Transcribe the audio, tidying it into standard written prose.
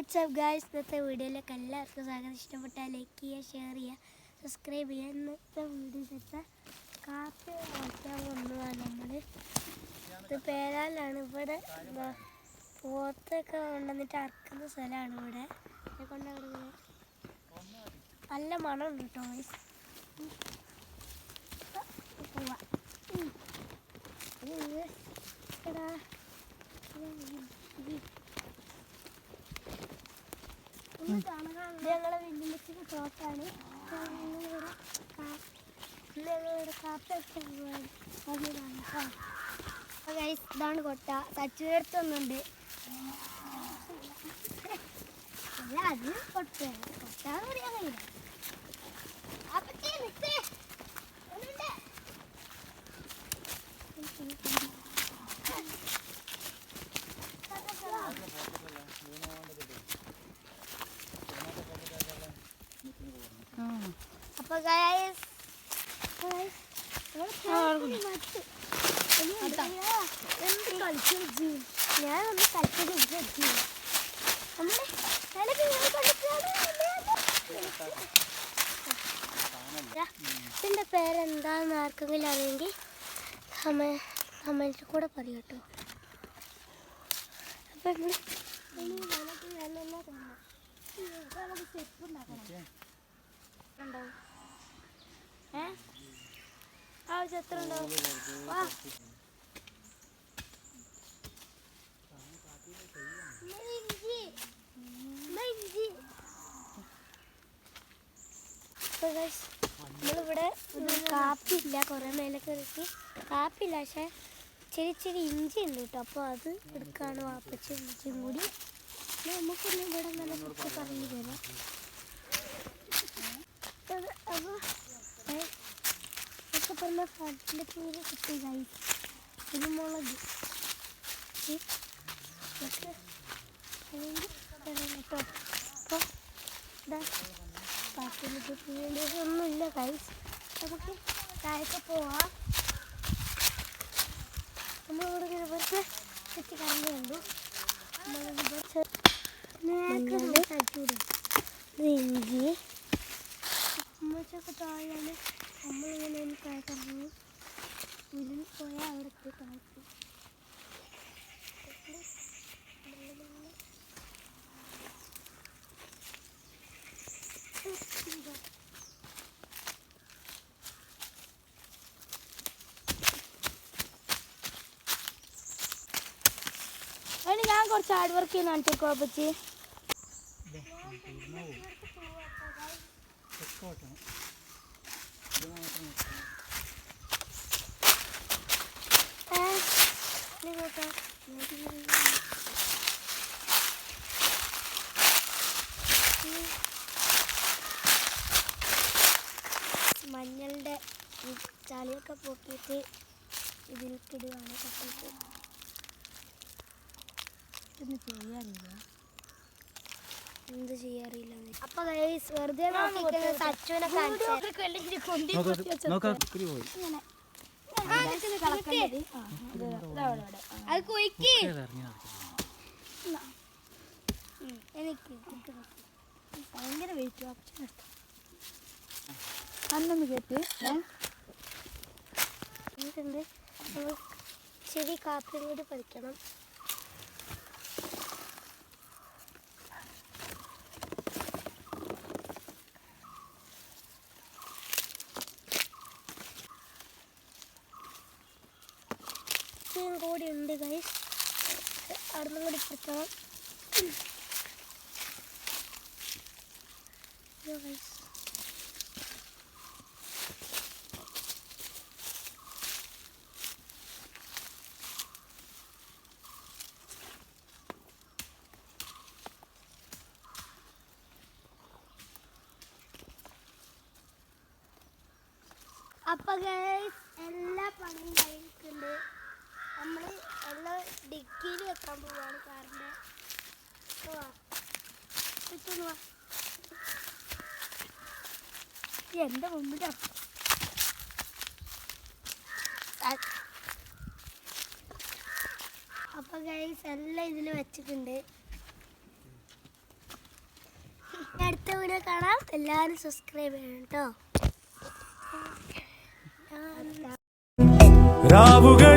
WhatsApp guys, ഇന്നത്തെ വീഡിയോയിലേക്ക് എല്ലാവർക്കും സ്വാഗതം. ഇഷ്ടപ്പെട്ടാൽ ലൈക്ക് ചെയ്യുക, ഷെയർ ചെയ്യുക, സബ്സ്ക്രൈബ് ചെയ്യുക. ഇന്നത്തെ വീഡിയോയിലത്തെ കാപ്പി വയ്ക്കാൻ വന്നതാണ് നമ്മൾ. ഇത് പേരാലാണ്. ഇവിടെ പോത്തൊക്കെ കൊണ്ടുവന്നിട്ട് അറക്കുന്ന സ്ഥലമാണ് ഇവിടെ. കൊണ്ടുവരുന്നത് നല്ല മണമുണ്ട് കേട്ടോ ഗായ്സ്. പോവാ ഞങ്ങളെ വെല്ലുവിളിച്ചിട്ട് തോട്ടാണ്. ഞങ്ങളിവിടെ കാപ്പൊക്കെ ഇതാണ് കൊട്ട. തച്ചുവേർത്തൊന്നുണ്ട്. അല്ല, അത് കൊട്ടയാണ്. കൊട്ടാന്ന് പറയാൻ കഴിയില്ല. അപ്പൊ ഞാനൊന്ന് കളിച്ചു. ഇതിന്റെ പേരെന്താന്ന് ആർക്കെങ്കിലും അറിയെങ്കിൽ കമന്റിൽ കൂടെ പറയും കേട്ടോ. അപ്പൊ ആവശ്യം എത്ര ഉണ്ടാവും? നമ്മളിവിടെ കാപ്പില്ല, കുറേ മേലൊക്കെ ഇറക്കി കാപ്പില്ല, പക്ഷെ ചെറിയ ഇഞ്ചി ഉണ്ട് കേട്ടോ. അപ്പോൾ അത് എടുക്കാണ് വാപ്പച്ചും ഉമ്മച്ചും കൂടി. നമുക്കൊന്നും ഇവിടെ നല്ല കുറിച്ച് പറഞ്ഞു തരാം. അപ്പോൾ ഒക്കെ പറഞ്ഞ ഫണ്ടിൻ്റെ പേര് കിട്ടി ഗൈസ്. കുരുമുളക് കേട്ടോ. അപ്പോൾ ഇതാ ഒന്നുമില്ല ഗൈസ്. നമുക്ക് താഴത്തെ പോവാം. നമ്മളിവിടെ ഇങ്ങനെ വെറുതെ ചുറ്റി കറങ്ങുന്നുണ്ട്. ഇഞ്ചി ഉമ്മച്ചൊക്കെ താഴെയാണ്. നമ്മളിങ്ങനെ താഴെ കറങ്ങി ഉരുൾ പോയാൽ അവിടെ താഴ്ത്തി. അതിന് ഞാൻ കുറച്ച് ഹാർഡ് വർക്ക് ചെയ്യുന്ന കാണിച്ചേക്കോ അപ്പച്ചി. മഞ്ഞളുടെ ചളിയൊക്കെ പൊക്കിയിട്ട് ഇതിൽക്കിടുകയാണ്. കട്ടിട്ട് എന്ത് ചെയ്യാറില്ല. അപ്പൊ വെറുതെ സച്ചുവിനെ എനിക്ക് ഭയങ്കര വെയിറ്റ് അന്നൊന്ന് കേട്ട് എനിക്കുണ്ട്. ശരി, കാപ്പിയും കൂടി പറിക്കണം. കൂടി ഉണ്ട് ഗൈസ്. അവിടുന്ന് കൂടി പറിക്കണം. അപ്പൊ ഗൈസ്, എല്ലാ പണിയും കഴിഞ്ഞിട്ടുണ്ട്. നമ്മൾ എല്ലാം ഡിക്കിയിൽ വെക്കാൻ പോവാണ്. കാറിൻ്റെ എൻ്റെ മുമ്പിലോ. അപ്പോൾ ഗൈസ് എല്ലാം ഇതിൽ വെച്ചിട്ടുണ്ട്. വീഡിയോ കാണാം. എല്ലാവരും സബ്സ്ക്രൈബ് ചെയ്യണം കേട്ടോ. രാവുകൾ